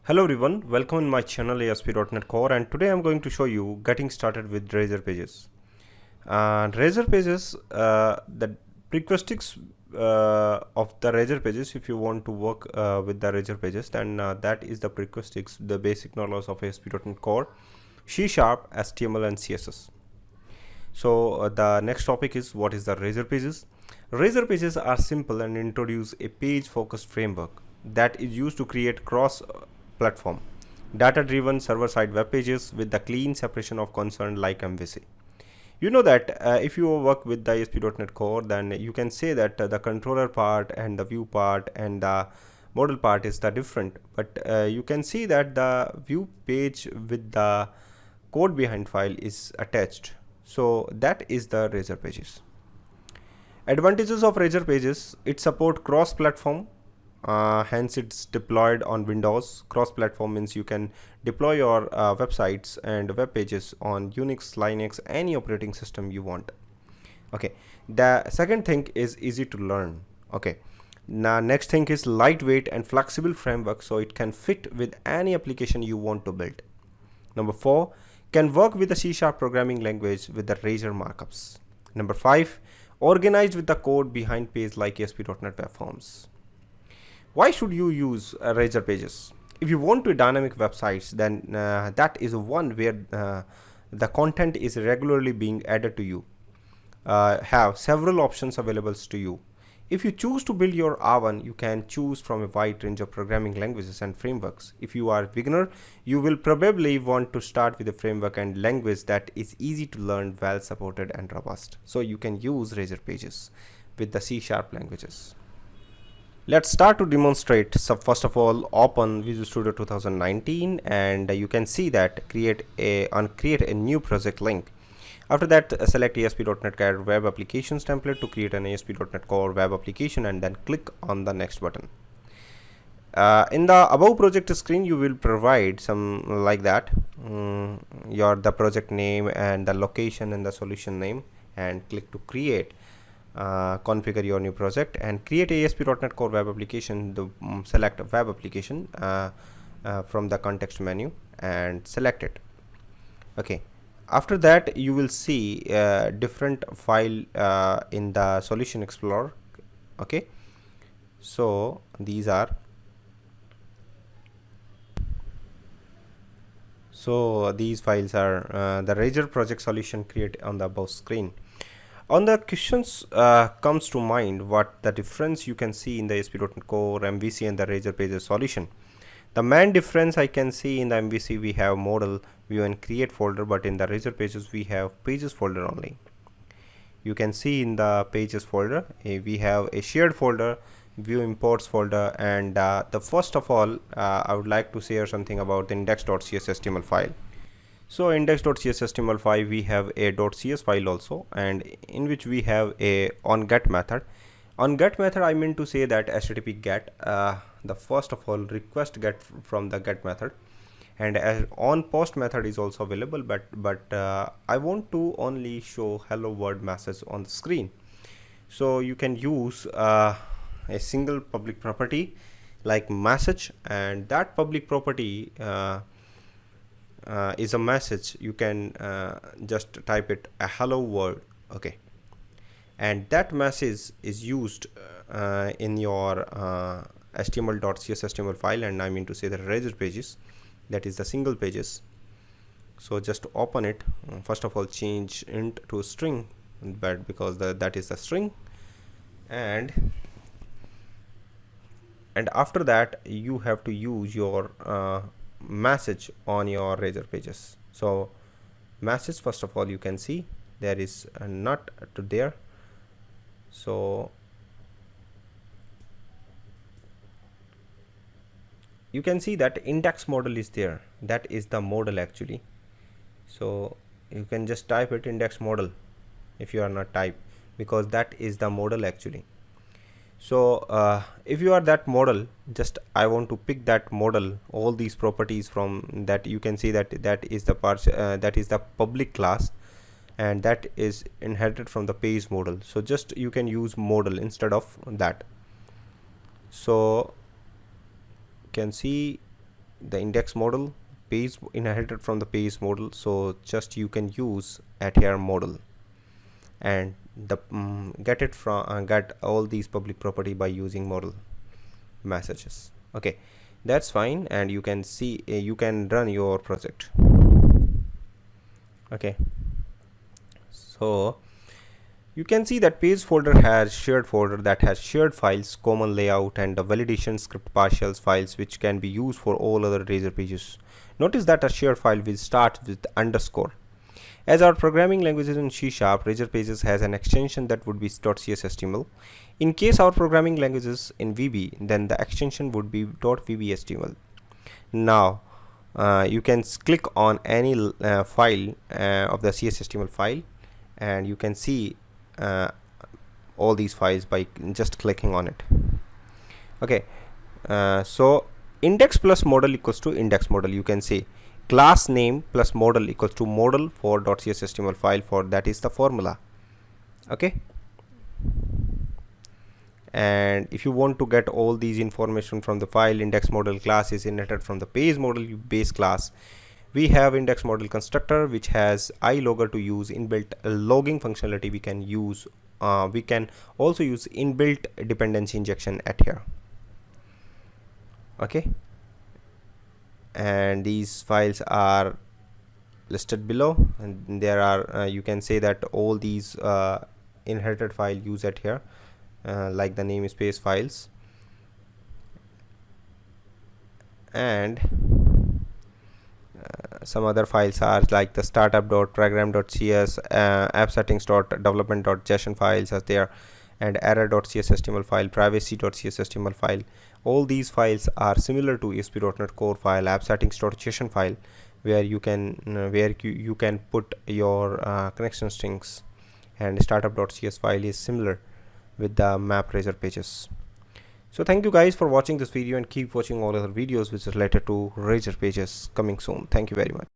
Hello everyone, welcome in my channel ASP.NET Core, and today I'm going to show you getting started with Razor Pages. Razor Pages, the prerequisites of the Razor Pages, if you want to work with the Razor Pages, then that is the prerequisites, the basic knowledge of ASP.NET Core, C#, HTML and CSS. So the next topic is what is the Razor Pages. Razor Pages are simple and introduce a page focused framework that is used to create cross platform data driven server side web pages with the clean separation of concern like MVC. You know that if you work with the ASP.NET Core, then you can say that the controller part and the view part and the model part is the different, but you can see that the view page with the code behind file is attached. So that is the Razor Pages. Advantages of Razor Pages: it support cross platform, hence it's deployed on Windows. Cross platform means you can deploy your websites and web pages on Unix, Linux, any operating system you want. Okay, the second thing is easy to learn. Okay, now next thing is lightweight and flexible framework, so it can fit with any application you want to build. Number 4, can work with the C# programming language with the Razor markups. Number 5, organized with the code behind page like ASP.NET Web Forms. Why should you use Razor Pages? If you want to dynamic websites, then that is one where the content is regularly being added to you. Have several options available to you. If you choose to build your own, you can choose from a wide range of programming languages and frameworks. If you are a beginner, you will probably want to start with a framework and language that is easy to learn, well supported and robust. So you can use Razor Pages with the C# languages. Let's start to demonstrate. So first of all, open Visual Studio 2019 and you can see that create a new project link. After that, select ASP.NET Core Web Applications template to create an ASP.NET Core web application and then click on the next button. In the above project screen, you will provide some like that, the project name and the location and the solution name, and click to create. Configure your new project and create ASP.NET Core web application. Select web application from the context menu and select it. Okay, after that you will see different file in the solution explorer. Okay, so these files are the Razor project solution created on the above screen. On the questions comes to mind what the difference you can see in the ASP.NET Core, MVC and the Razor Pages solution. The main difference I can see in the MVC we have model, view and create folder, but in the Razor Pages we have pages folder only. You can see in the pages folder we have a shared folder, view imports folder, and the first of all I would like to share something about the index.cs HTML file. So index.cs HTML file, we have a .cs file also, and in which we have a onGet method. On get method, I mean to say that HTTP get, the first of all request get from the get method, and as on post method is also available, but I want to only show hello world message on the screen. So you can use a single public property like message, and that public property is a message. You can just type it a hello world. Okay, and that message is used in your HTML.cs HTML file, and I mean to say the Razor Pages, that is the single pages. So just open it. First of all, change int to string, but because that is the string, and after that you have to use your message on your Razor Pages. So message, first of all, you can see there is not to there. So you can see that index model is there. That is the model actually. So you can just type it index model if you are not type, because that is the model actually. So if you are that model, just I want to pick that model, all these properties from that. You can see that is the part that is the public class, and that is inherited from the page model. So just you can use model instead of that. So you can see the index model, page inherited from the page model, so just you can use at here model and the get it from get all these public property by using model messages. Okay, that's fine, and you can see you can run your project. Okay, so you can see that page folder has shared folder that has shared files, common layout, and the validation script partials files which can be used for all other Razor pages. Notice that a shared file will start with underscore. As our programming language is in C#, Razor Pages has an extension that would be .cshtml. In case our programming language is in VB, then the extension would be .vbhtml. Now, you can click on any file of the CSHTML file, and you can see all these files by just clicking on it. Okay, so index plus model equals to index model. You can say class name plus model equals to model for .cshtml file, for that is the formula. Okay, and if you want to get all these information from the file, index model class is inherited from the page model base class. We have index model constructor which has ilogger to use inbuilt logging functionality. We can use we can also use inbuilt dependency injection at here. Okay, and these files are listed below, and there are you can say that all these inherited file used at here, like the namespace files, and some other files are like the startup.program.cs, app settings.development.json files are there, and error.cshtml file, privacy.cshtml file. All these files are similar to ASP.NET Core file, app settings.json file, where you can you can put your connection strings, and startup.cs file is similar with the map Razor pages. So thank you guys for watching this video, and keep watching all other videos which is related to Razor pages coming soon. Thank you very much.